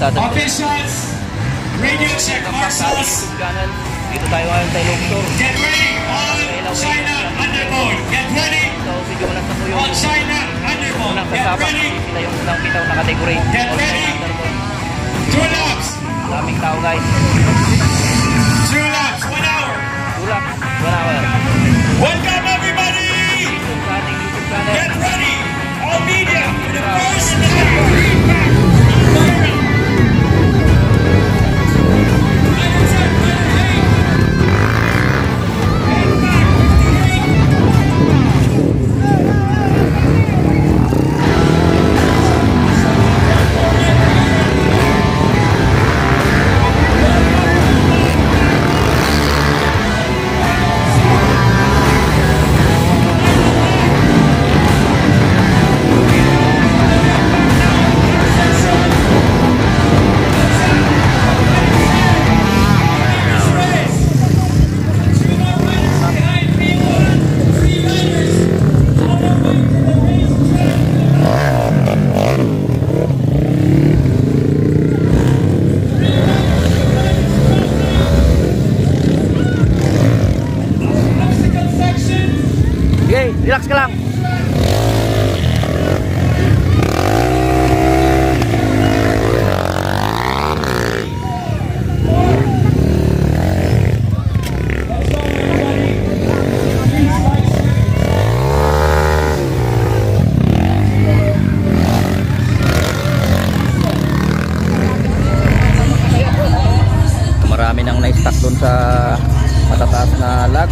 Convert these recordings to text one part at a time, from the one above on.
magtatagpo. Officials, radio check Marcos. Dito tayo ngayon sa Luxor. Get ready on China Underboard. Get ready on China Underboard. Get ready. Sila yung unang bitaw na category. Get ready. 2 laps. Daming tao guys. 2 laps, 1 hour. 2 laps, 1 hour. Welcome everybody. Get ready. All media for the first relax ka lang. Marami nang na-stack doon sa matataas na lag.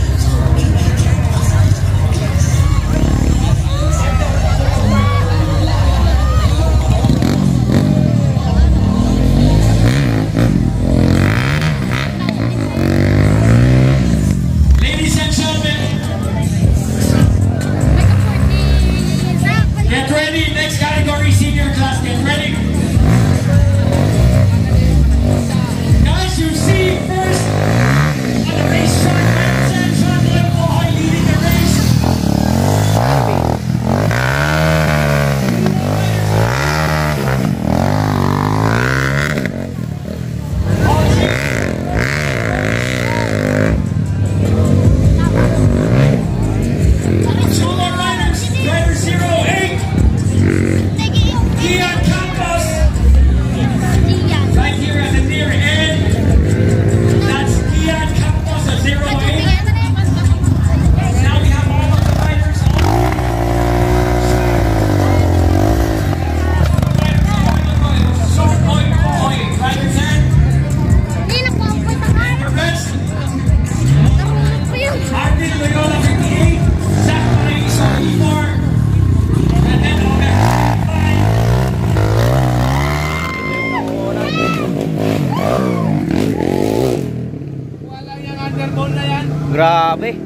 Grabe.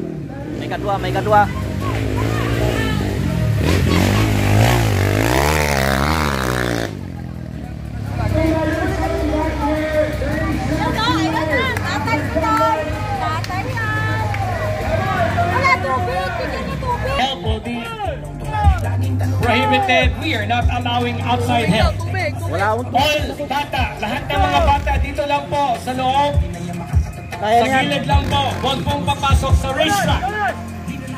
May kadua, may kadua. Help will be prohibited. We are not allowing outside help. All bata, lahat ng mga bata dito lang po sa loob. Sa gilid lang po, huwag pong papasok sa racetrack.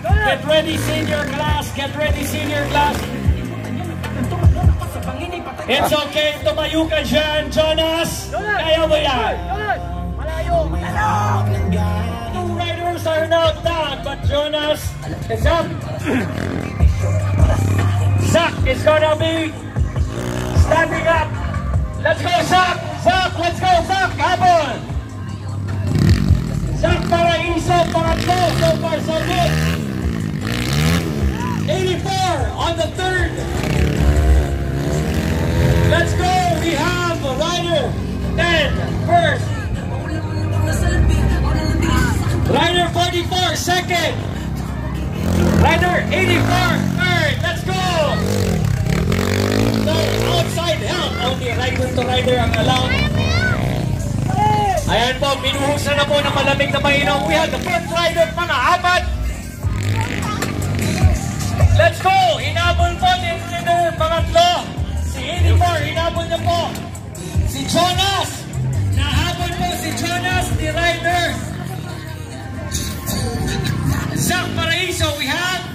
Get ready senior class, get ready senior class. It's okay, tumayo ka dyan, Jonas. Kaya mo yan. Two riders are now down, but Jonas is up. Zach is gonna be standing up. Let's go, Zach! Zach, let's go, Zach! Habol! Zach Paraiso, pangatlo, so far so good. 84 on the third. Let's go, we have Rider 10 first. Rider 44 second. Rider 84 third. Let's go. So outside help, only rider to rider ang allowed. Ayan po, pinuhusan na po ng malamig na mainom. We have the fourth rider, mga-apat. Let's go! Hinabol po ni leader, pangatlo. Si 84, hinabol na po. Si Si Jonas! Nahabol po si Jonas, the rider. Zach Paraiso, we have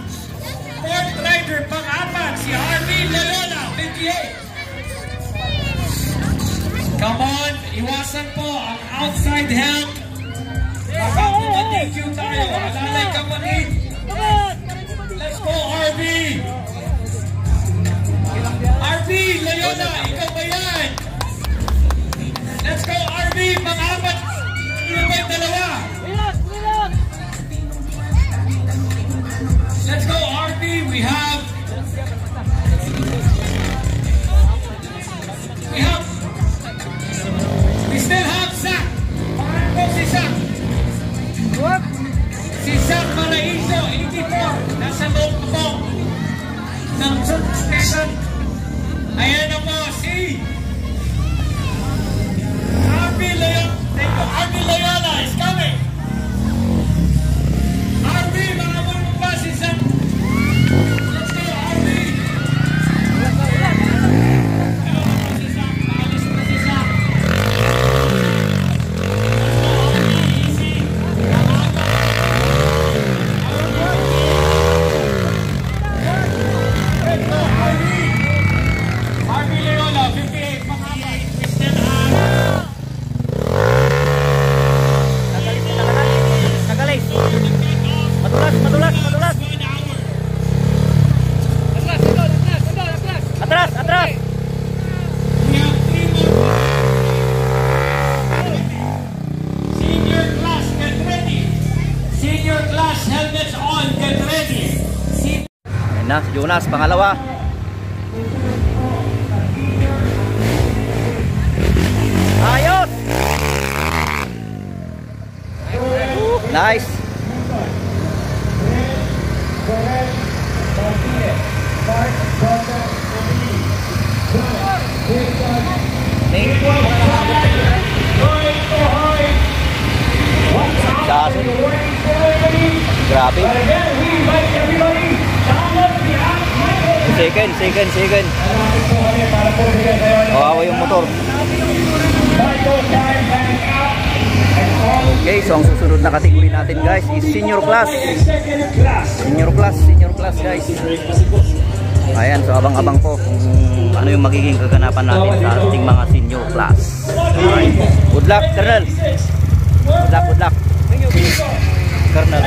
fourth rider, pang-apat, si Harvey Loyola, 58. Come on, iwasan po ang outside help. Baka po ma-DQ tayo. Alalay kapatid. Let's go, Harvey! Harvey Loyola, ikaw ba yan? Let's go, Harvey! Pang-apat! Ino ba yung dalawa? Let's go, Harvey! We still have Zach! Pangalan po si Zach! Si Zach Paraiso, 84, nasa loob po ng station. Ayan na po, si Harvey Loyola. Harvey Loyola is coming. Harvey, makamon mo pa si Zach. Let's go, Harvey. Ayan na po si Zach, maalis po si Zach. Na, si Jonas, pangalawa. Ayos! Nice! Grabe. Second. Kawawa yung motor. Okay, so ang susunod na kategory natin guys is senior class. Senior class guys. Ayan, so abang-abang po kung ano yung magiging kaganapan natin sa ating mga senior class. Alright. Good luck, Colonel. Good luck. Colonel.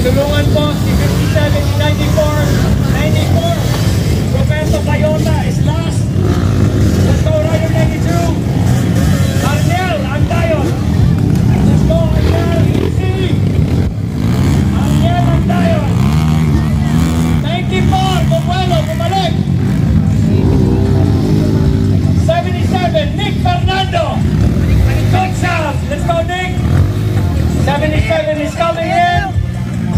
Tulungan po si 57, 94. Roberto Bayota is last. Let's go, Rider 92. Arnel Andayon. Let's go, Arnel. Easy. Arnel Andayon. 94. Bumalo, bumalik. 77, Nick Fernando. Good sound. Let's go, Nick. 77 is coming in.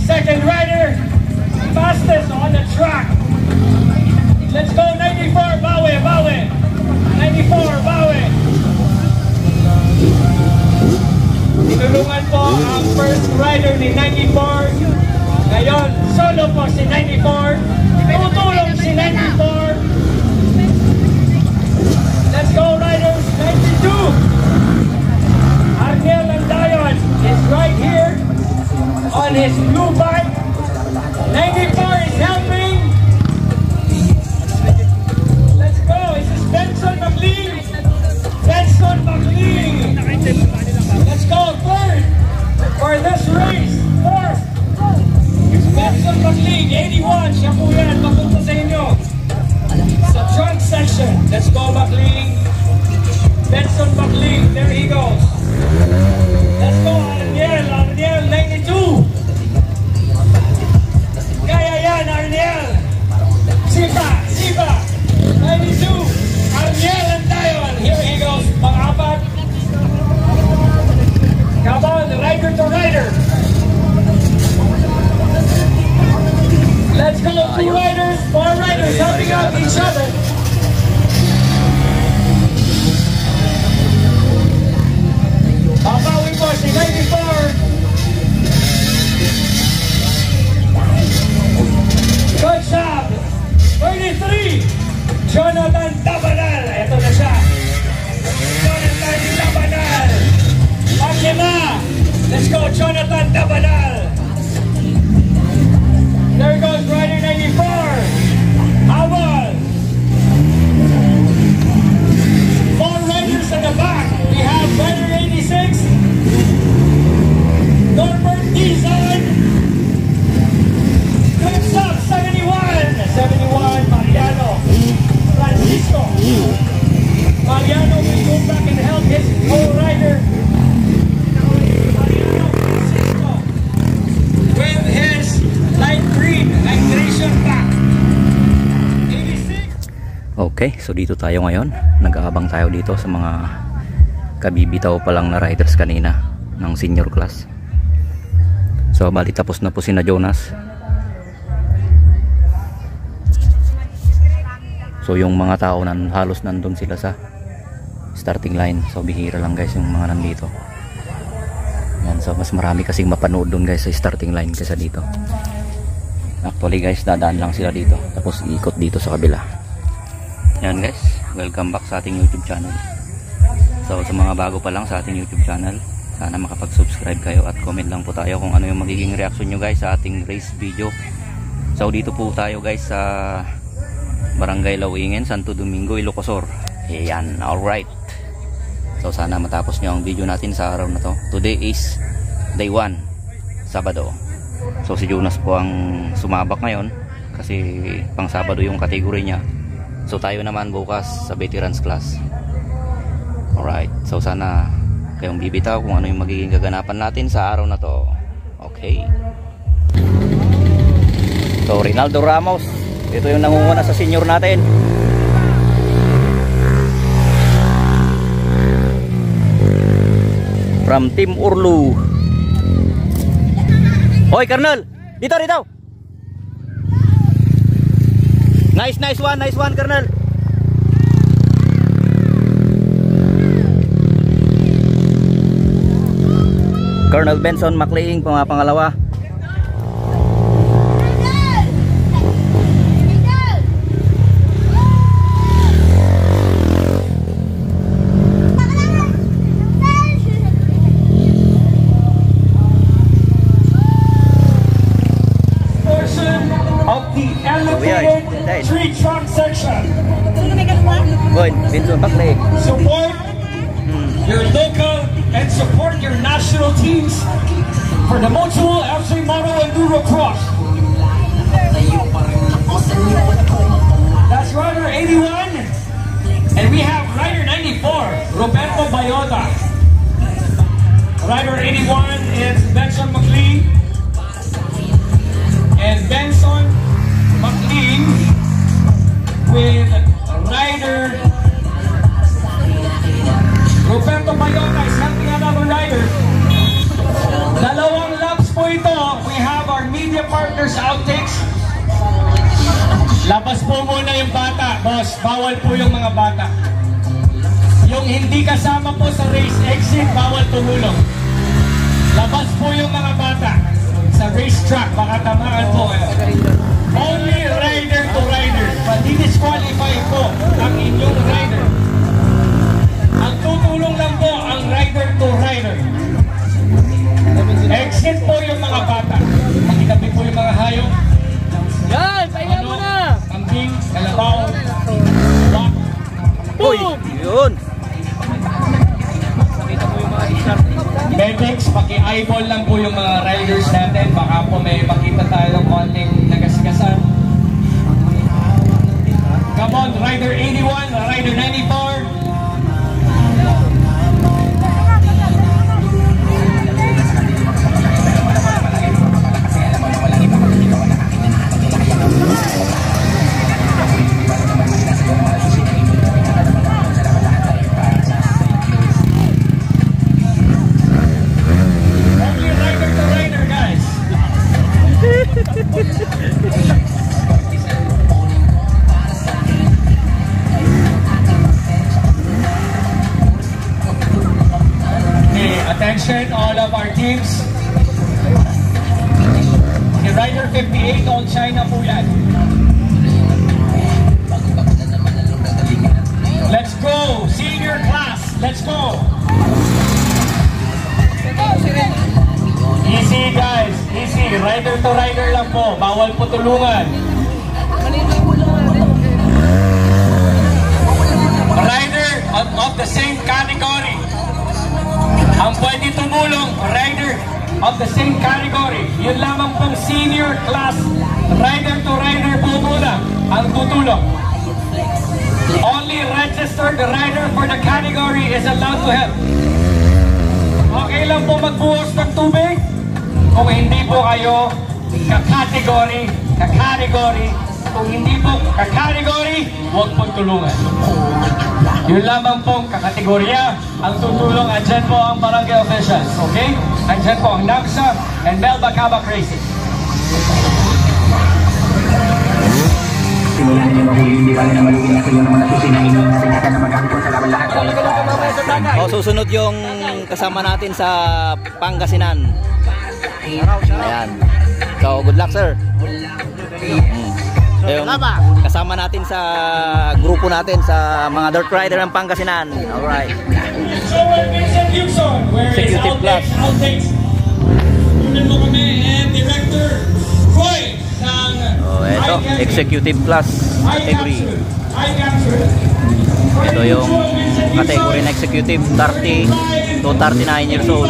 Second rider, fastest on the track. Let's go, 94, Bawi. 94, Bawi. Tinulungan po ang first rider ni 94. Ngayon, solo po si 94. Tutulong si 94. Let's go, riders. 92. Arnel Landayon is right here on his blue bike. 94 is helping. Let's go. This is Benson McLean. Benson McLean. Let's go third for this race. Fourth. It's Benson McLean. 81. Siya po yan. Papunta sa inyo. Sa trunk section. Let's go, McLean. Benson McLean. There he goes. Let's go, Arniel. Arniel, 92. Kaya yan, Arniel. Sipa, 92. Arniel Landayon. Here he goes. Pang-apat. Come on, rider to rider. Let's go, 2 riders, 4 riders helping out each other. Papawi po si 94. Good job. 33. Jonathan Tabanal. Ito na siya. Jonathan Tabanal. Pag-5. Let's go, Jonathan Tabanal. There goes rider 94. Habol. 4 riders in the back. We have rider 86. Norbert Dizon. Clips up 71. 71 Mariano. Francisco. Mariano will go back and help his co-rider. Mariano Francisco. With his light green hydration pack. 86. Okay, so dito tayo ngayon. Nag-aabang tayo dito sa mga kabibitaw pa lang na riders kanina ng senior class. So bali tapos na po sina Jonas. So yung mga tao halos nandun sila sa starting line. So bihira lang guys yung mga nandito. Yan, so mas marami kasing mapanood dun guys sa starting line kaysa dito. Actually guys, dadaan lang sila dito tapos iikot dito sa kabila. Yan guys, welcome back sa ating YouTube channel. So sa mga bago pa lang sa ating YouTube channel, sana makapag-subscribe kayo at comment lang po tayo kung ano yung magiging reaction nyo guys sa ating race video. So dito po tayo guys sa Barangay Lauingen, Santo Domingo, Ilocosur. Ayan, alright. So sana matapos nyo ang video natin sa araw na to. Today is day 1, Sabado. So si Jonas po ang sumabak ngayon kasi pang Sabado yung kategory niya. So tayo naman bukas sa veterans class. Alright, so sana kayong bibitaw kung ano yung magiging kaganapan natin sa araw na to. Okay. So Rinaldo Ramos, ito yung nangunguna sa senior natin. From Team Urlu. Hoy Colonel, dito. Nice one Colonel. Colonel Benson McLean, pangalawa. Tree trunk section. Good, Benson McLean. Support your local and support your national teams for the Mutual FC Moto Enduro Cross. That's rider 81, and we have rider 94, Roberto Bayota. Rider 81 is Benson McLean, and Benson McLean with rider Roberto Bayota is helping another rider. Dalawang laps po ito. We have our media partners outtakes. Labas po muna yung bata, boss. Bawal po yung mga bata. Yung hindi kasama po sa race exit, bawal tumulong. Labas po yung mga bata sa racetrack. Baka tamaan po. Only rider to rider. Sit po yung mga bata. Makitabi po yung mga hayop. Yan, pahinga mo na. Kambing, kalabaw, rock. Uy, yun. Medics, paki-eyeball lang po yung mga riders natin. Baka po may makita tayo ng konting nagasgasan. Come on, Rider 81, Rider 94. Attention, all of our teams. Okay, Rider 58, All China po yan. Let's go! Senior class, let's go! Easy guys, easy. Rider to rider lang po. Bawal po tulungan. Rider of the same category. Ang pwede tumulong, rider of the same category. Yun lamang pong senior class, rider to rider po muna ang tutulong. Only registered rider for the category is allowed to help. Okay lang po magbuhos ng tubig kung hindi po kayo ka-category. Kung hindi po ka-category, huwag pong tulungan. Yun lamang pong kakategorya ang tutulong. Andyan po ang barangay officials, okay? Andyan po ang NAMSA and Melba Cabak Racing. O, susunod yung kasama natin sa Pangasinan. Ayan. So, good luck, sir. Yung kasama natin sa grupo natin sa mga dirt rider ng Pangasinan. Alright. Executive class. Oh, ito, executive class category. Ito yung category na executive, 30 to 39 years old.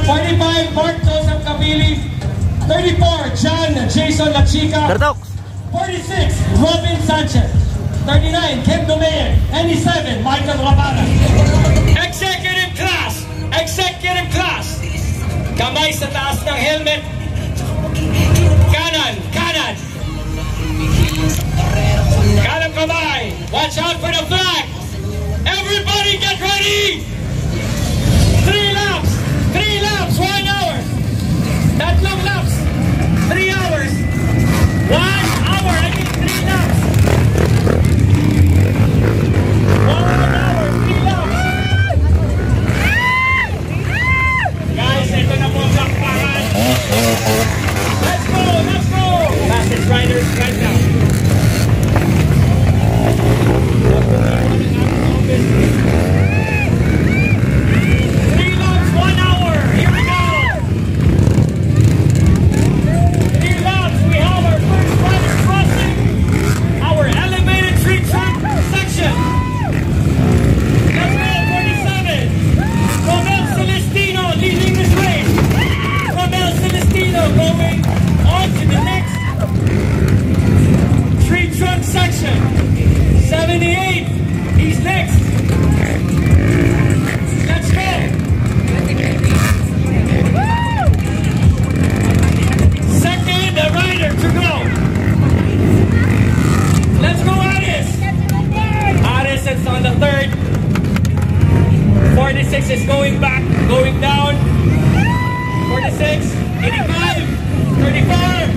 45, Mark Joseph Capili. 34, John Jason La Chica. 46, Robin Sanchez. 39, Kim Domayer. 97, Michael Rabara. Executive class! Executive class! Kamay sa taas ng helmet. Kanan, kanan. Kanan kamay. Watch out for the flag. Everybody get ready! 3 laps! 3 laps, 1 hour! Tatlong laps, 3 hours. 1 hour, I mean 3 laps. 1 hour, 3 laps. Guys, ito na po ang lakpakan. Let's go, let's go. Fastest riders right now. 3 laps, 1 hour. Here we go. Going on to the next tree trunk section. 78, he's next. Let's go. Second, the rider to go. Let's go, Aris. Aris is on the third. 46 is going back, going down. 46. 85, 34,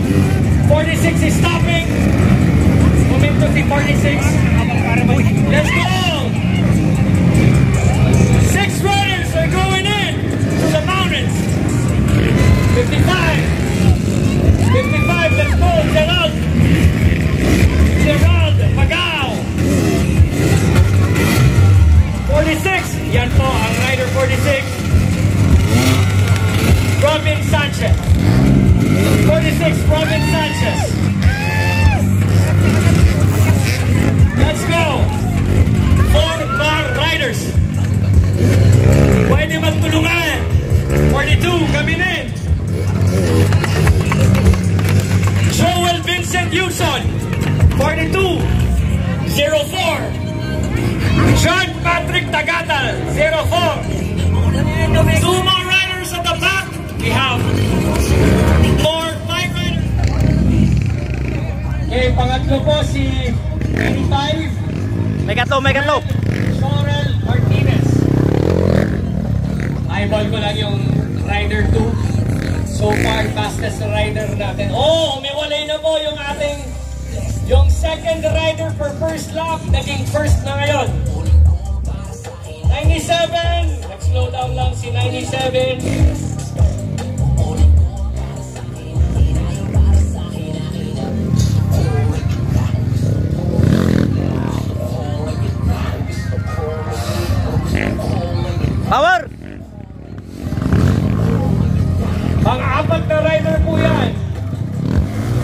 46 is stopping. Moving to the 46. Let's go! 6 riders are going in to the mountains. 55, 55, let's go, Gerald. Gerald, Pagao. 46, yan po ang rider 46. 42 coming in. Joel Vincent Yuson, 42, 04. John Patrick Tagatal, 04. Two more riders at the back. We have 5 riders. Okay, pangatlo po si 25. May katlo. Sorel Martinez. Eyeball ko lang yung rider 2. So far, fastest rider natin. Oh, umiwalay na po yung second rider for first lap. Naging first na ngayon. 97. Nag-slow down lang si 97. Power! Pang-apat na rider po yan.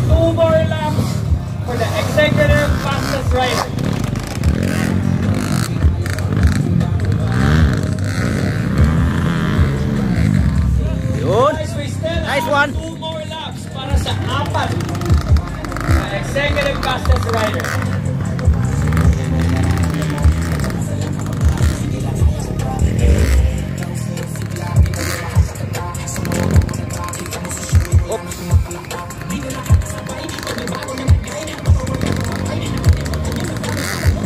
2 more laps for the executive fastest rider. Yun. Guys, we still Nice have one. 2 more laps para sa apat na executive fastest rider.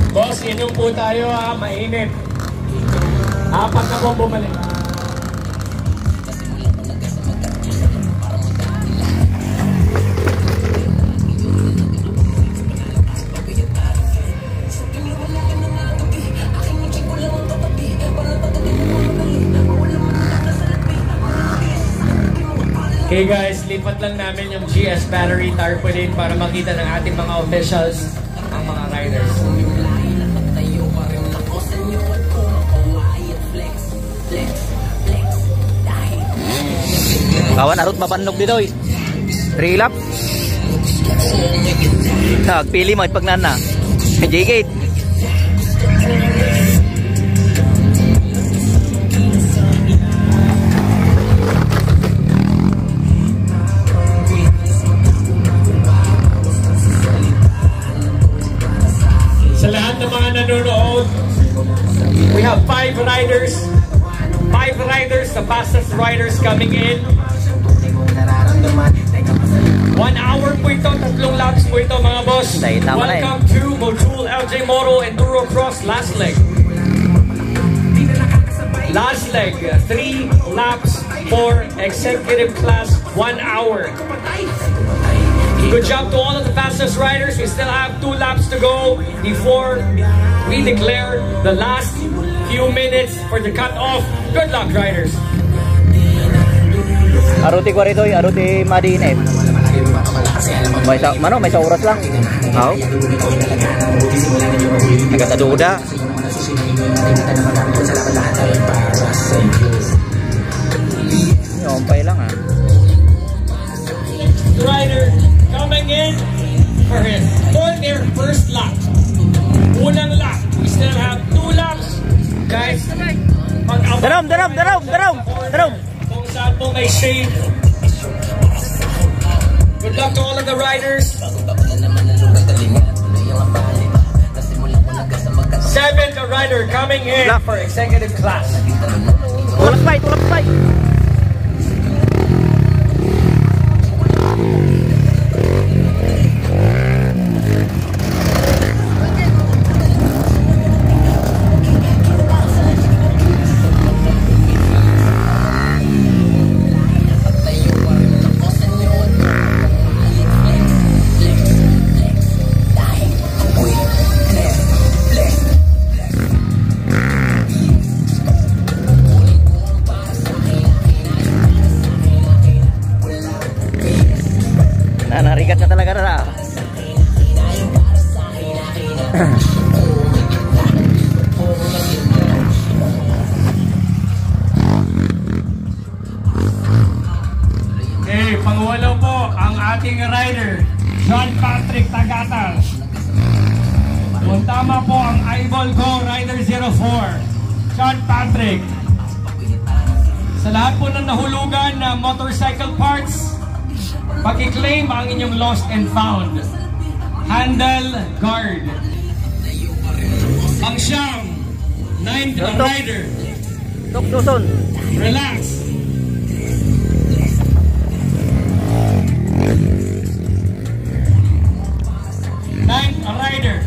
Boss, inom po tayo ha, mainit. Apat na po bumalik. Okay guys, lipat lang namin yung GS battery tarpaulin para makita ng ating mga officials ang mga riders. Kawan arut mapannog dito. 3 lap. Nagpili mo pagnana. J-gate. Sa lahat ng mga nanonood, we have 5 riders. 5 riders, the fastest riders coming in. 1 hour po ito, 3 laps po ito mga boss. Welcome to Motul LJ Moto Enduro Cross last leg. Last leg, 3 laps for executive class, 1 hour. Good job to all of the fastest riders. We still have 2 laps to go before we declare the last few minutes for the cut-off. Good luck, riders. Aruti ko rito, aruti madinip. May sa oras lang. How? Nagkataduda. Yompay lang ah. Rider coming in for their first lap. Unang lap. We still have 2 laps. Guys, Darom! kung saan po may shade. Good luck to all of the riders. 7th rider coming in for executive class. Tulak fight. Narigat na talaga na. Okay, pangwalo po ang ating rider, John Patrick Tagatal. Kung tama po ang eyeball ko, rider 04, John Patrick. Sa lahat po ng nahulugan na motorcycle parts, pag-claim ang inyong lost and found. Handle guard. Ang siyam, 9th rider. Tuktuson. Relax. Ninth rider.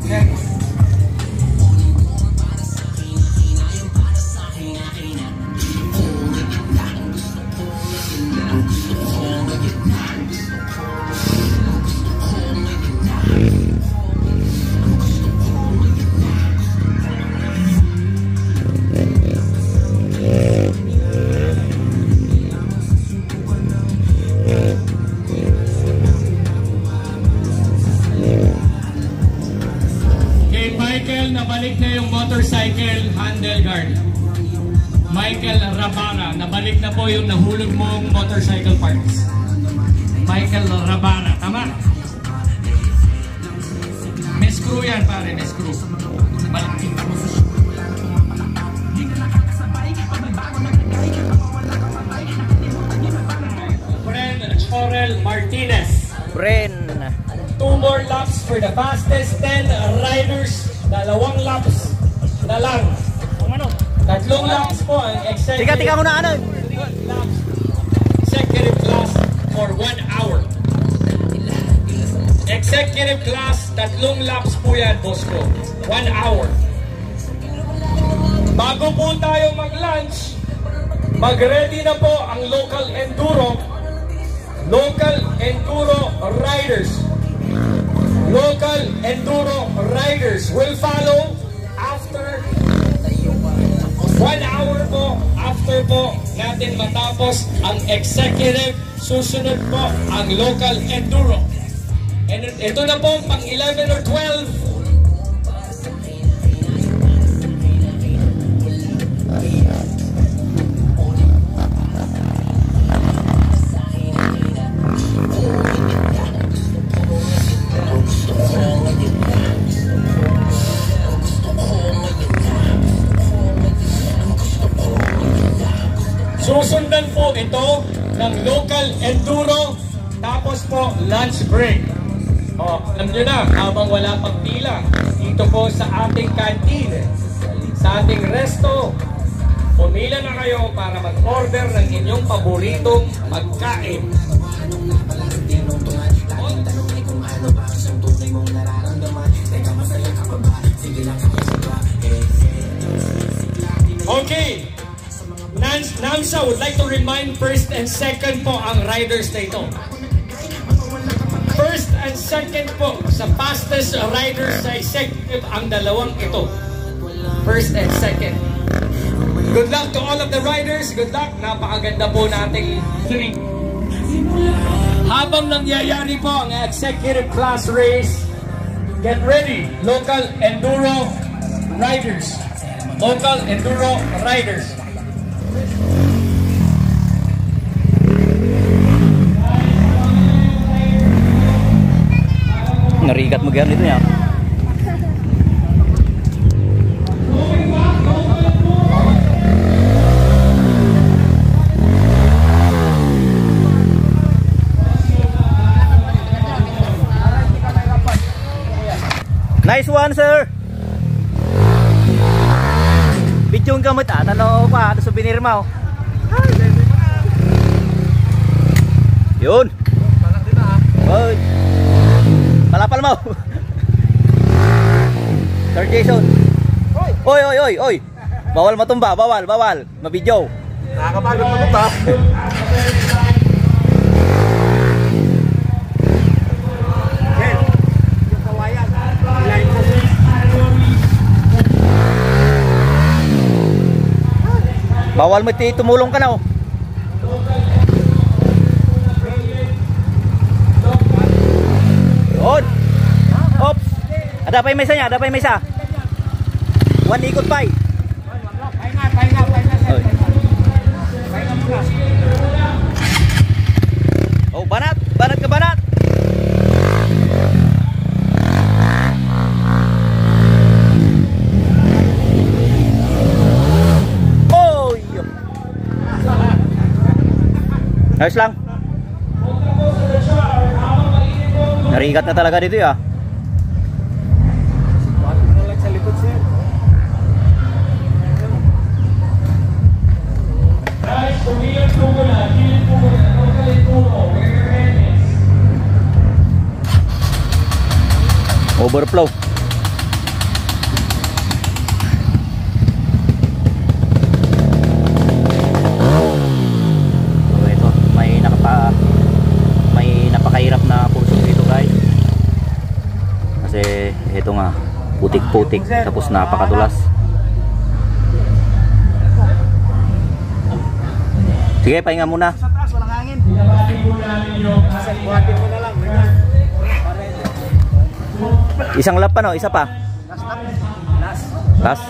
Next. Nabalik na yung motorcycle handle guard. Michael Rabara, nabalik na po yung nahulog mong motorcycle parts. Michael Rabara, tama? May screw yan pare, may screw. Balik. Bren Chorel Martinez. Bren. 2 more laps for the fastest 10 riders. 2 laps na lang. 3 laps po ang executive. Tika muna ano. Executive class for 1 hour. Executive class, 3 laps po yan, boss ko. 1 hour. Bago po tayo mag-lunch, mag-ready na po ang local enduro riders. Local enduro riders will follow after 1 hour po. After po natin matapos ang executive, susunod po ang local enduro. And ito na po pang 11 or 12. Susundan po ito ng local enduro, tapos po lunch break. Alam nyo na, habang wala pang pila, dito po sa ating canteen, sa ating resto, pumila na kayo para mag-order ng inyong paboritong pagkain. Okay. NAMSA would like to remind first and second po ang riders na ito. First and second po sa fastest riders sa executive ang dalawang ito. First and second. Good luck to all of the riders. Good luck. Napakaganda po nating three. Habang nangyayari po ang executive class race, get ready, local enduro riders. Local enduro riders. Narigat mo ganito niya. Nice one, sir. Bidyong gamot talo pa, ano souvenir mo? Yun. Oy. Palapal mo. Sir Jason. Oy. Bawal matumba, bawal. Mabidyo. Nakakapagod mo ito. Bawal mo tumulong ka na oh. Yun. Oops. Ada pa yung mesa niya, One ikot pa eh. Pahinga muna. Oh, banat ka banat. Ayos lang. Narigat na talaga dito ya. Overflow. So ito, may napakahirap na kurso dito guys. Kasi ito nga, putik-putik tapos napakadulas. Sige, pahinga muna. Sa taas, walang hangin. Buhatin mo na lang. Isang lap pa no? Isa pa? Last lap. Last. Last?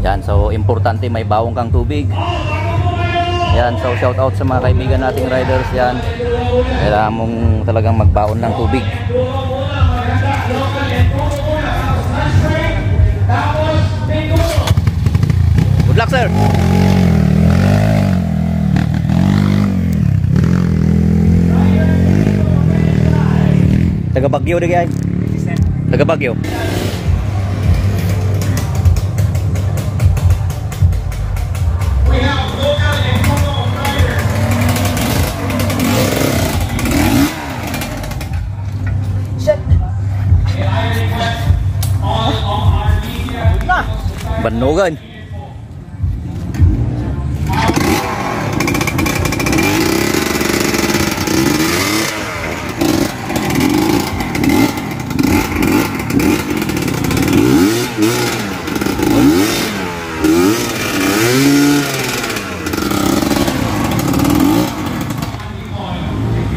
Yan, so importante may bawong kang tubig. Yan, so shout out sa mga kaibigan nating riders yan. Kailangan mong talagang magbaon ng tubig. Good luck, sir. Taga Baguio di kaya? Taga Baguio. Banogan.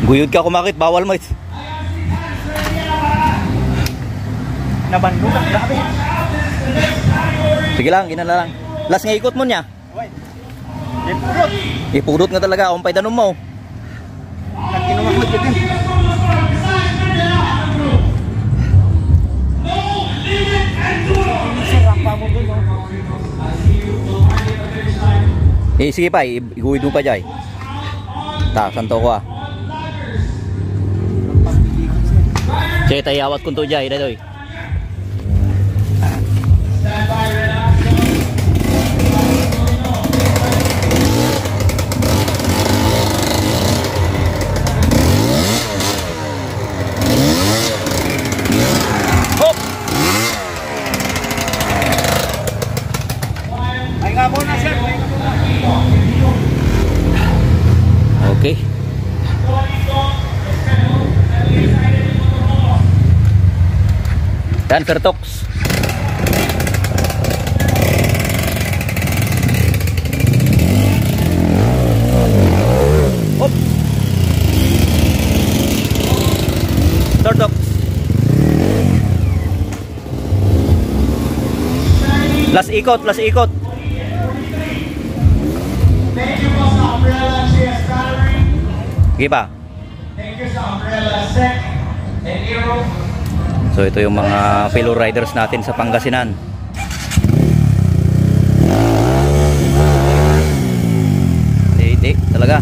Guyod ka kumakit, bawal mo. Nabandog, grabe. Sige lang, ginala lang. Last nga ikot mo niya. Ipurot. Ipurot nga talaga, umpay tanong mo. Nagkinumak mo dito. Sarapa mo dun. Sige pa, iguhid mo pa dyan. Ta, santo ko ah. Sige, tayawat kung to dyan, dito. Okay. Dan Vertox. Hop. Vertox. Last ikot, last ikot. Thank you po sa Umbrella GS Gallery. Sige pa. Thank you sa Umbrella Sec and Hero. So ito yung mga fellow riders natin sa Pangasinan. Hindi, talaga.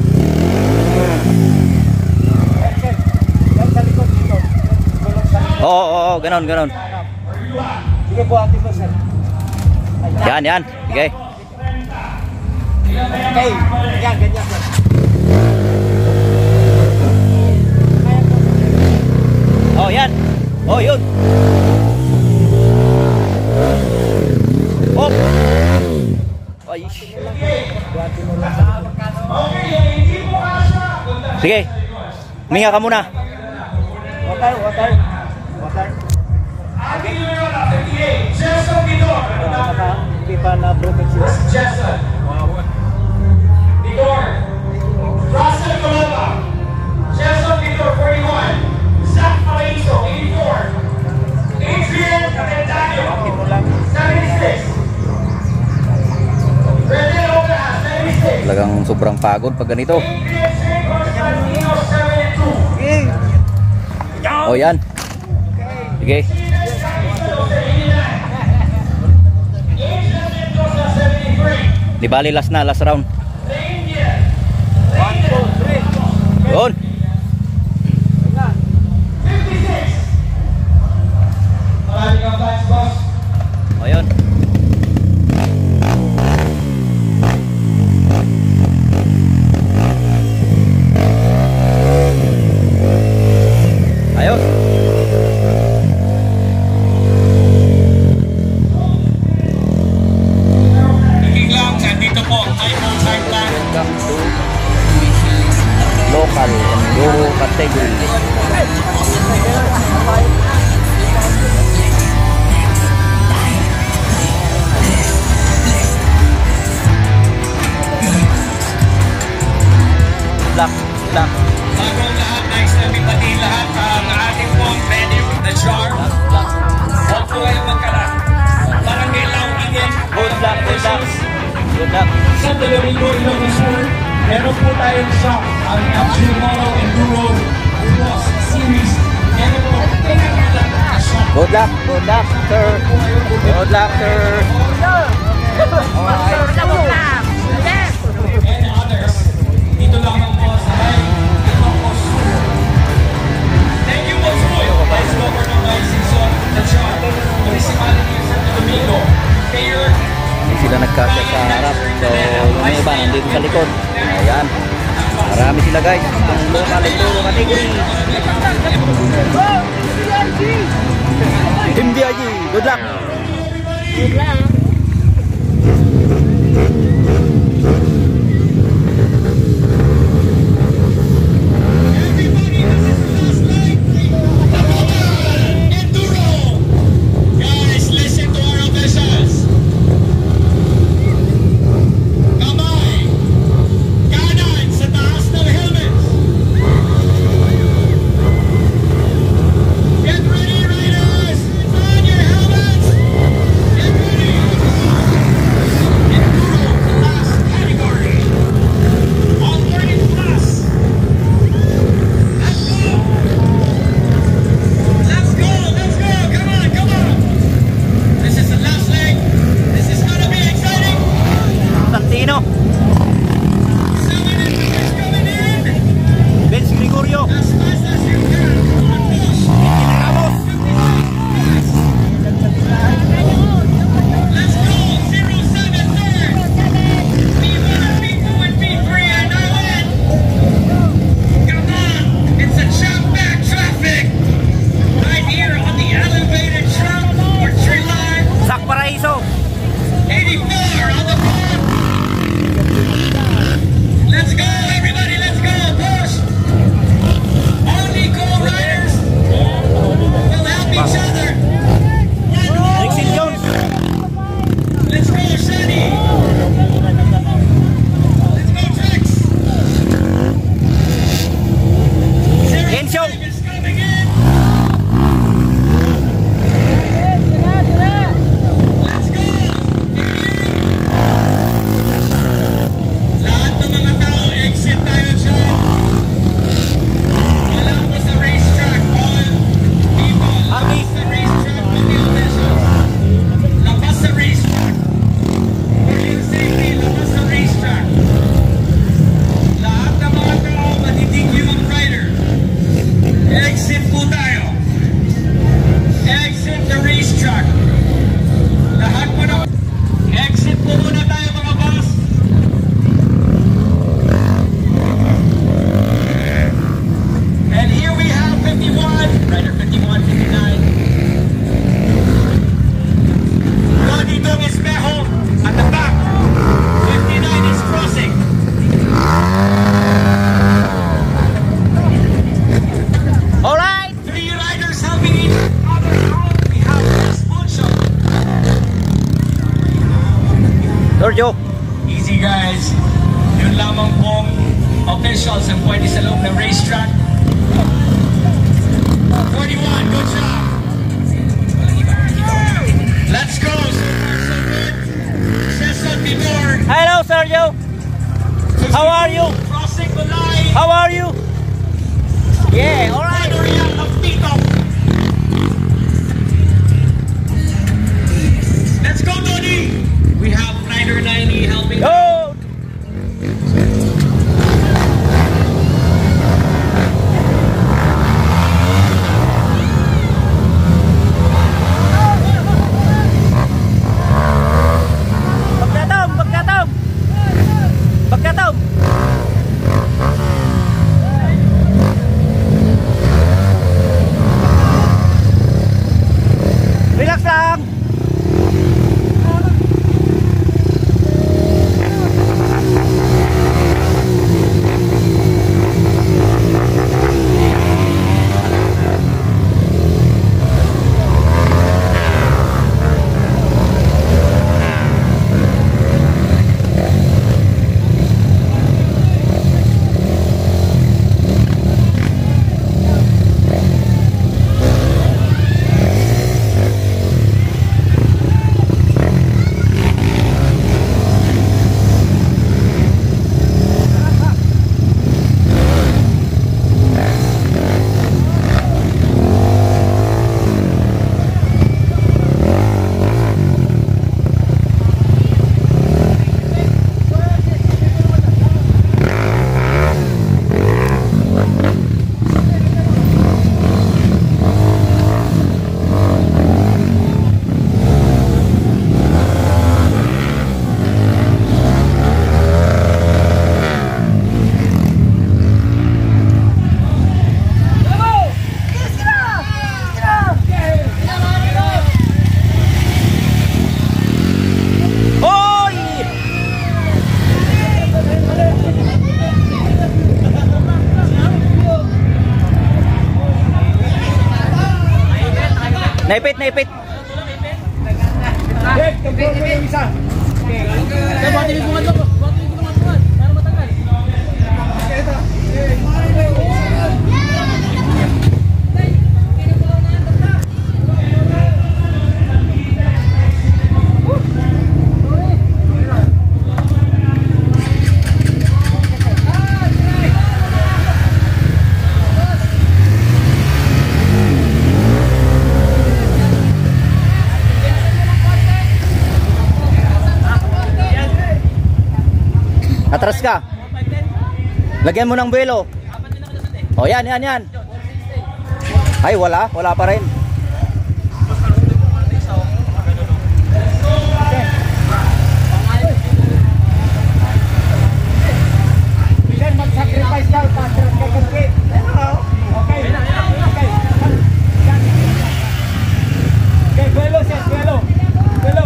Oo, ganon. Sige po, ate po, sir. Yan. Sige. Okay, yan, ganyan, sir. Oh, yan. Oh, yun. Hop. Ay. Sige. Minga ka muna. Water. Ating numero 58, Jason Vidor. Hindi pa na broken shoes. Jason Vidor. Russell Coloma. Jason Vidor, 41. Zach Paraiso, 84. Adrian Calendario, 76. Talagang sobrang pagod pag ganito. Oh, yan. Sige. Di bali last round. Yun. Ayun. Ayos. Naging lang, nandito po, time plan. Welcome to local enduro category. Black. Bagong lahat, nice na bibati lahat ang ating pong venue, The Jar. Huwag po kayo magkala. Barangay Lao again. Good luck. Sa Domingo, Ilocos Sur, meron po tayong shop, ang FG Moto Enduro Cross Series. Meron po pinakalat na shop. Good luck, sir. Good luck, sir. And others. Dito lamang po sa Ilocos Sur. Thank you po po. Vice Governor Vice Season, The Jar, Municipality of Santo Domingo, Mayor. Hindi sila nagkasya sa harap. So, yung iba nandito sa likod. Ayan. Marami sila guys. Ang local enduro category. Team DIG. Good luck. Sergio. Easy guys. Yun lamang pong officials ang pwede sa loob ng racetrack. 41, good job. Let's go. Session before. Hello, Sergio. lang. Naipit, naipit. Atras ka. Lagyan mo ng buwelo. O yan, yan, yan. Ay, wala. Wala pa rin. Mag-sacrifice daw. Okay. Okay, buwelo siya. Buwelo. Buwelo.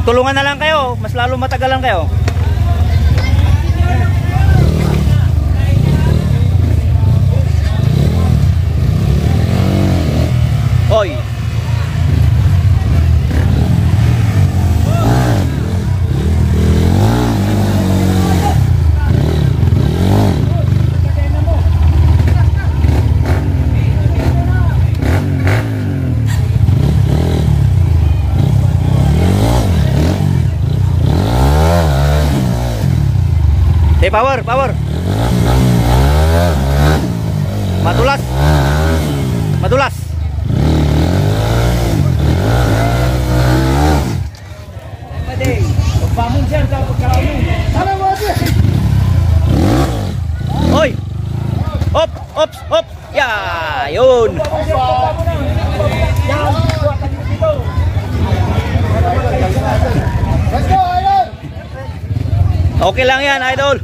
Tulungan na lang kayo, mas lalo matagalan kayo. Oy. Power, power. Madulas. Madulas. Bangun siya sa pagkaraon. Tara mo siya. Oy. Hop, hop, hop. Ya, yun. Let's go, Idol. Okay lang yan, Idol.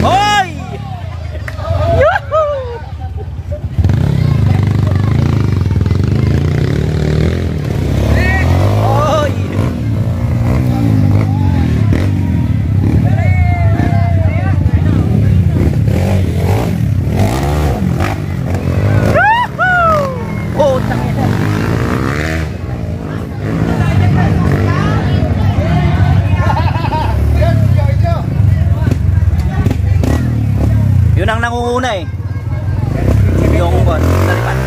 Hoy! Yuhu! Hoy! Yuhu! Oh, tangina. muna eh. Yung boss, talipan.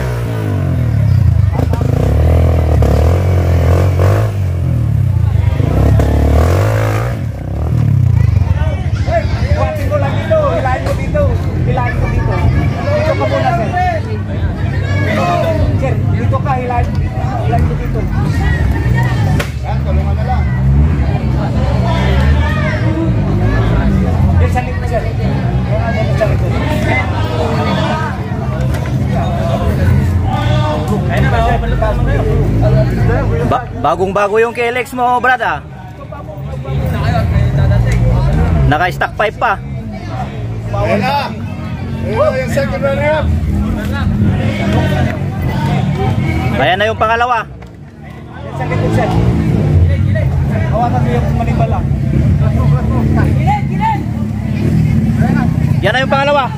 Buhatin ko lang dito. Hilahin ko dito. Hilahin ko dito. Dito ka muna, sir. Sir, dito ka. Hilahin ko dito. Yan, tulungan na lang. Yan, salit na, sir. Yan, salit ko. Bagong-bago yung KLX mo, brada. Naka-stock pipe pa. Ayan na. Yung second runner-up. Ayan na yung pangalawa. Yan, salit ko, sir. Hawakan mo yung manibala. Yan na yung pangalawa.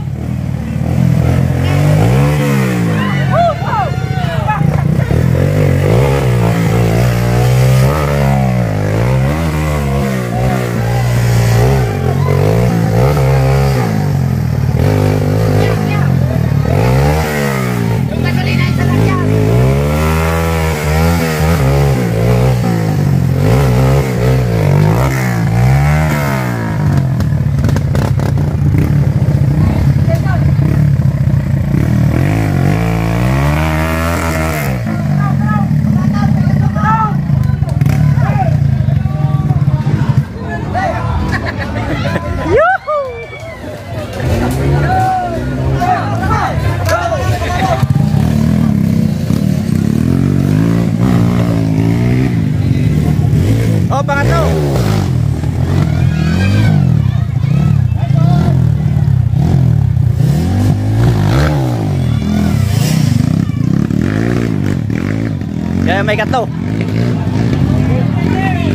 Oh, pangatlo. Kaya may katlo.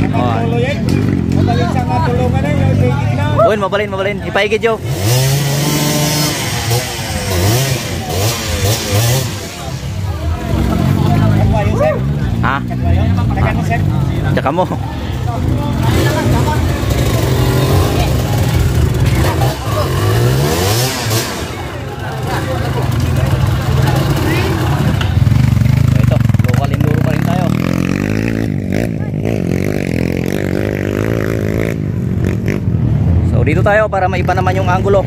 Mabalin sa nga tulungan na yung tigit na. Uy, mabalin. Ipaigid yo. Katwayo, sir. Ha? Katwayo. Tagan mo, sir. Tsaka mo. Ito, local enduro pa rin tayo. So dito tayo para maiba naman yung angulo.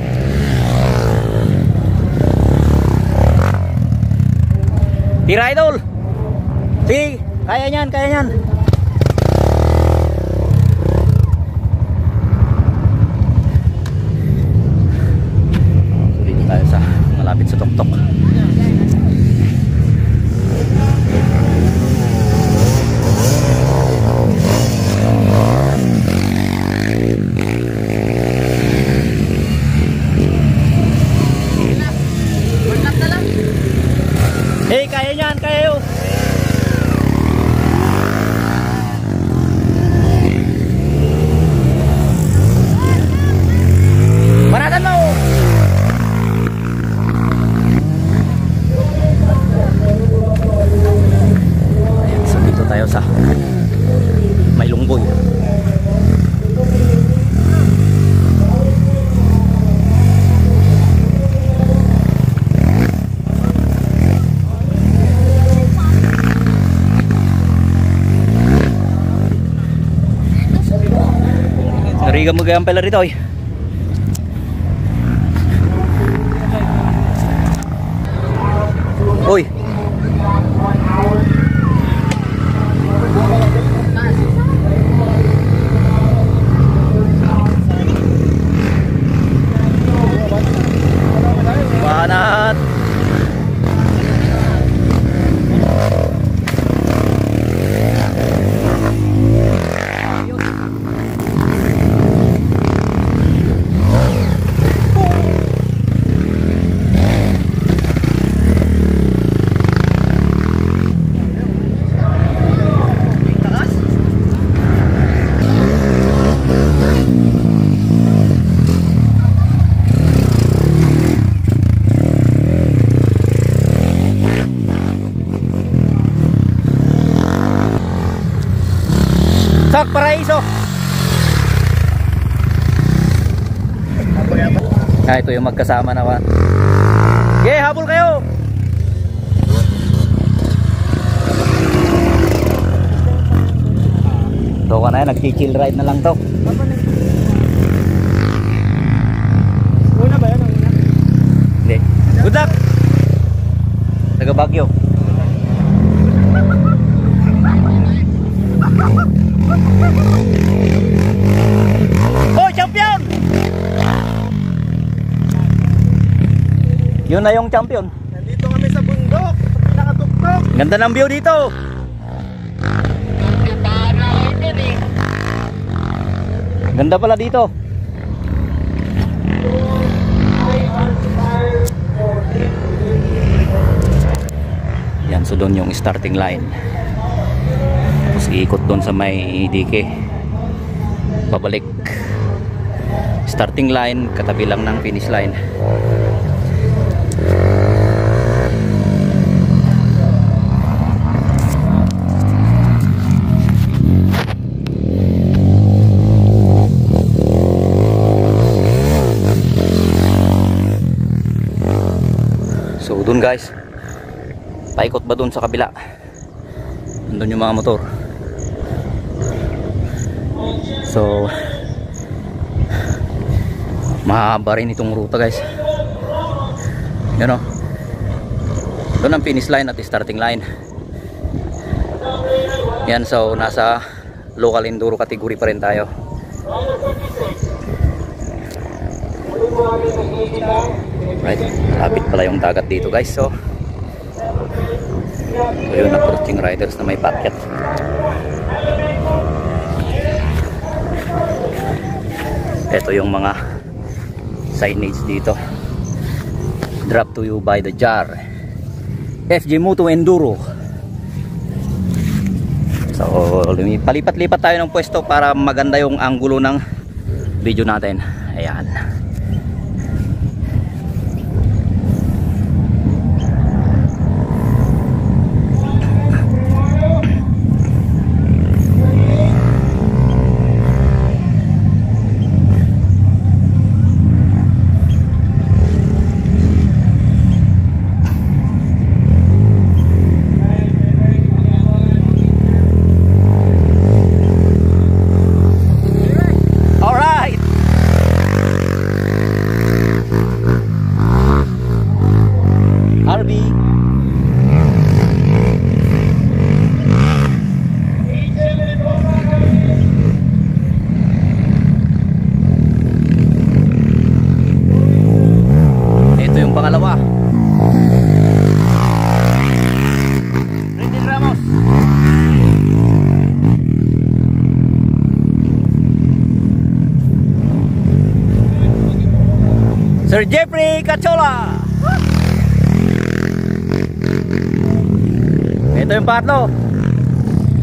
Tira, idol. Sige, kaya niyan. So dito tayo sa malapit sa tuktok. Hey, kaya niyan, kaya yun. Baratan mo. Ayan, so dito tayo sa May Lungboy. Nariga mo gayang pala rito eh. Uy. Banat. Sak Paraiso. Ito yung magkasama naman. Okay, habol kayo. Ito ka na yan, nag-chill ride na lang to. Una ba yan? Una? Hindi. Good luck! Taga Baguio. Oh, champion! Yun na yung champion. Nandito kami sa bundok. Nakatuktok. Ganda ng view dito. Ganda pala dito. Yan, so doon yung starting line. Tapos iikot doon sa may dike. Pabalik. Starting line, katabi lang ng finish line. So dun guys, paikot ba dun sa kabila? Nandun yung mga motor. So mahaba rin itong ruta guys. Yan o, doon ang finish line at starting line. Yan, so nasa local enduro category pa rin tayo. Right, lapit pala yung dagat dito guys. So yun, approaching riders na may packet. Ito yung mga signage dito. Drop to you by the jar, FJ Moto Enduro. So palipat-lipat tayo ng pwesto para maganda yung anggulo ng video natin. Ayan. Pangalawa, Rendon Ramos. Sir Jeffrey Cachola. Ito yung patlo,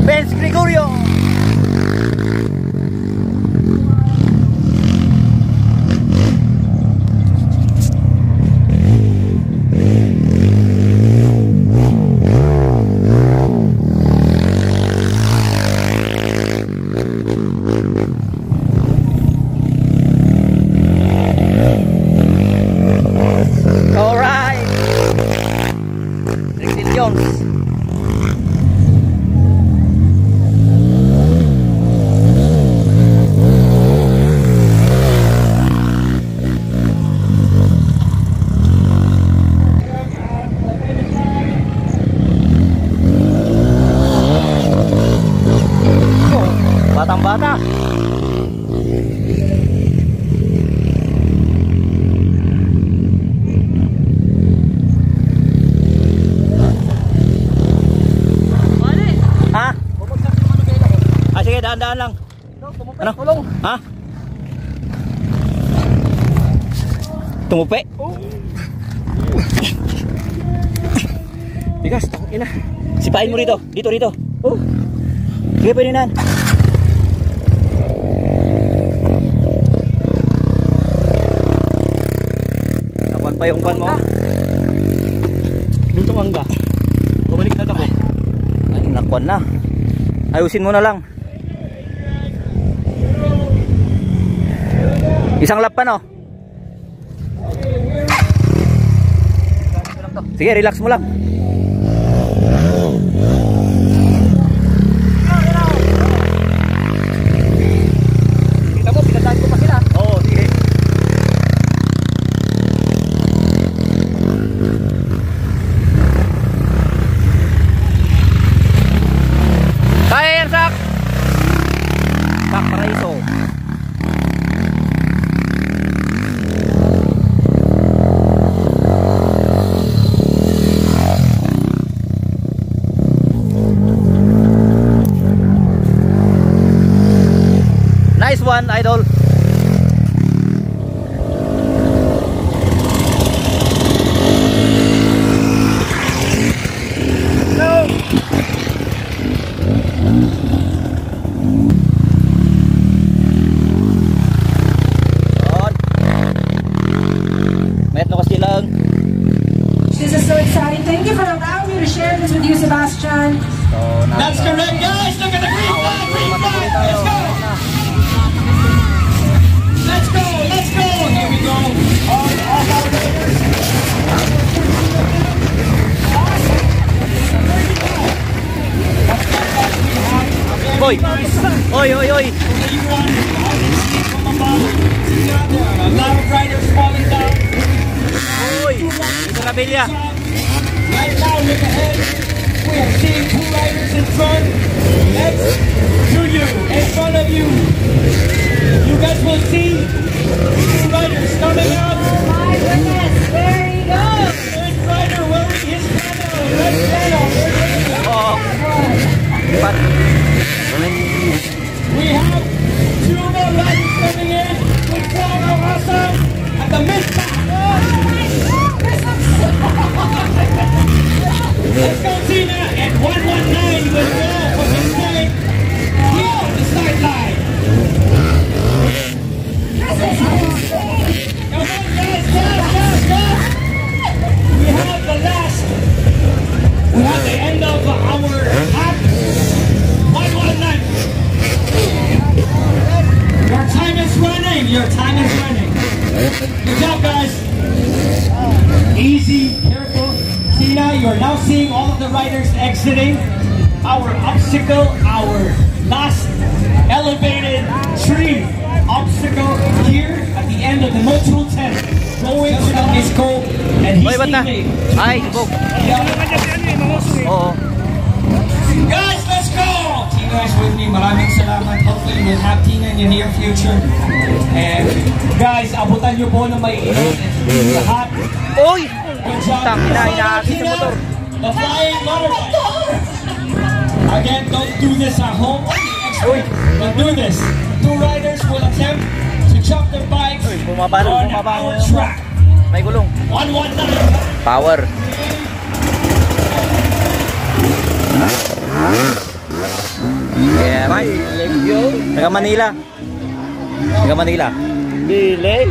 Benz Gregorio. Batang-bata. Ha? Ah, sige, daan-daan lang. Ano? Ha? Tumupi? Bigas, ina. Sipain mo rito. Dito. Oh. Sige, pwede na. Nakuhan pa yung pan mo. Dito mangga. Bumalik na ako. Ay, nakuhan na. Ayusin mo na lang. Isang lap pa, no? Sige, relax mo lang. Kita mo, pinadaan ko pa sila. Oo, sige. Kaya yan, Sak! Sak Paraiso. Nice one, idol. This is so exciting. Thank you for allowing me to share this with you, Sebastian. That's correct, guys. Look at the green flag. Green flag. Let's go. Let's go. Let's go. Here we go. All our riders. Oi! Oi, oi, oi! A lot of riders falling down. Oi! Ito na Bilya. Right now, look ahead. We are seeing 2 riders in front. Next to you, in front of you. You guys will see 2 riders coming out. My goodness, there he goes. Third rider wearing his banner. Red banner. Oo. Pat. We have 2 more riders coming in with Juan Hassan at the mid-back. Let's go, Tina, and 119 will go for his point here on the sideline. Come on, guys, guys. We have the last. We have the end of our half. 119. Your time is running. Your time is running. Good job, guys. Easy, careful. Tina, you're now seeing all of the riders exiting our obstacle, our last elevated tree obstacle here at the end of the Motul 10, going to the Isco and his Oi, ba't na? teammate. Ay, subog. Oo. Guys, let's go! Tina is with me. Maraming salamat. Hopefully we'll have Tina in the near future. And guys, abutan nyo po na may init. It's hot. Uy! Good job. Tangina, inaakit sa motor. The flying motorbike. Again, don't do this at home. Don't do this. 2 riders will attempt to jump their bikes bumaba na, on bumaba our na. track. May gulong. 119. Power. Yeah, man. Taga Manila. Taga Manila. Delay.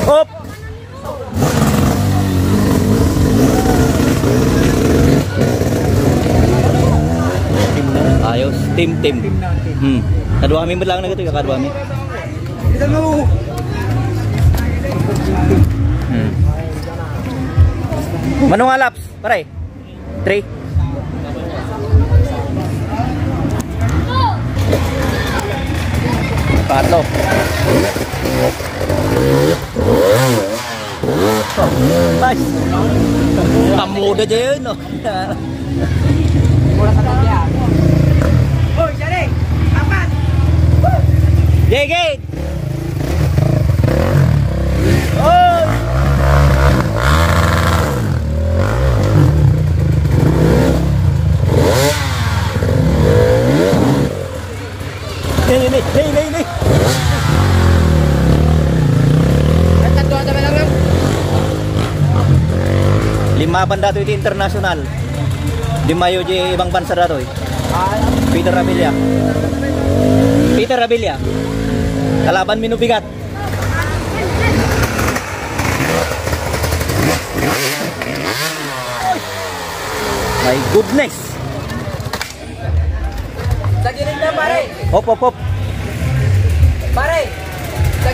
Hop! Ayos, team. Kaduami mo lang na ito, kaduami. Manong laps, pare? 3. Patlo. Nice. Kamu udah aja no. Hoy, Jare! Apat! Jegit. Oh. Nih. Lima banda itu internasional. Di mayo di ibang bansa dato eh. Peter Abilia. Kalaban minubigat. My goodness. Sa gilid na pare. Hop. Pare. Sa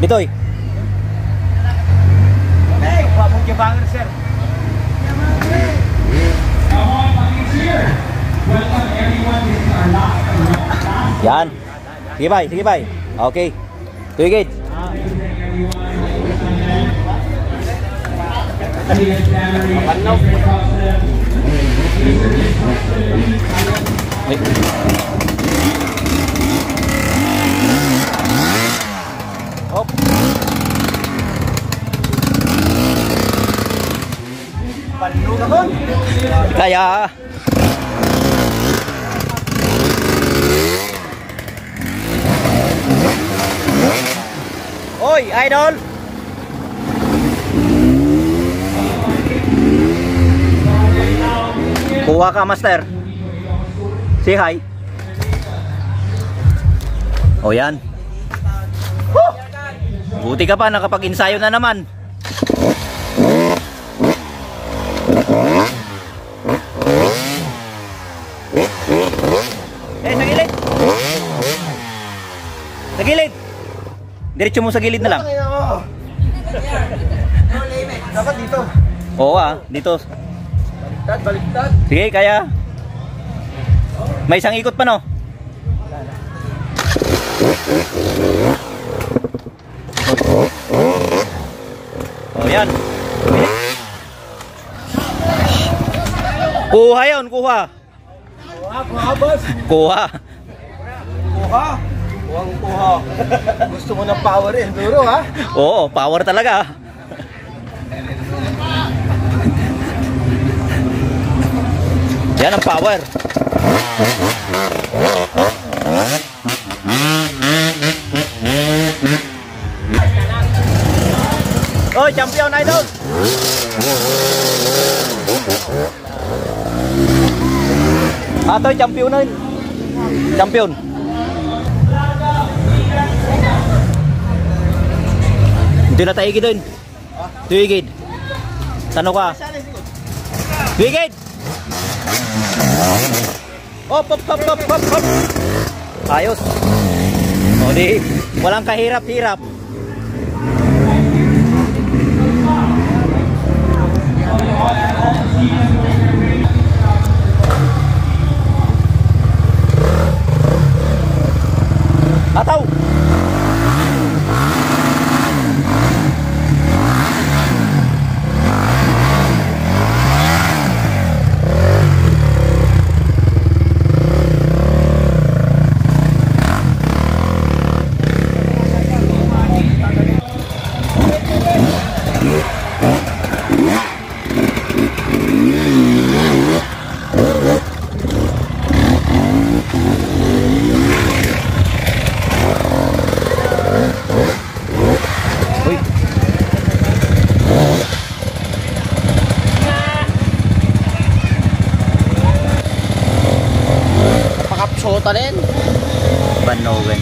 Bitoy. Sir. Yan. Sige bay, sige bay. Okay. Tuigid. Hop. Kaya. Oi, idol. Kuha ka, master. Say hi. O yan. Buti ka pa, nakapag-ensayo na naman. Sa gilid. Sa gilid. Diretso mo sa gilid na lang. Dapat dito. Oo dito. Baliktad, baliktad. Sige, kaya. May isang ikot pa, no? O yan. Kuha yun, kuha. Kuha, boss. Kuha. Kuha. Kuha. Gusto mo ng power enduro, ha? Oo, power talaga. Yan ang power. Oy, champion idol. Atoy, champion na. Champion. Hindi na tayo doon. Tuigid. Sano ka? Tuigid. Hop, hop, hop, hop, hop, hop. Ayos. O di, walang kahirap-hirap. Ataw. Sota din. Banowen.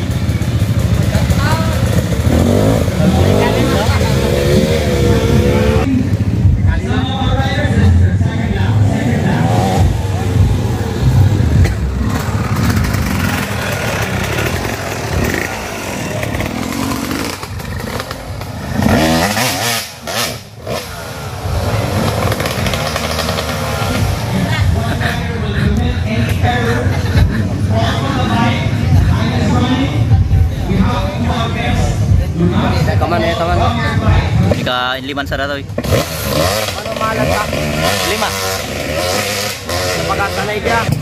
liman sa ratoy. Ano malat pa? 5. Pagkatalay ka.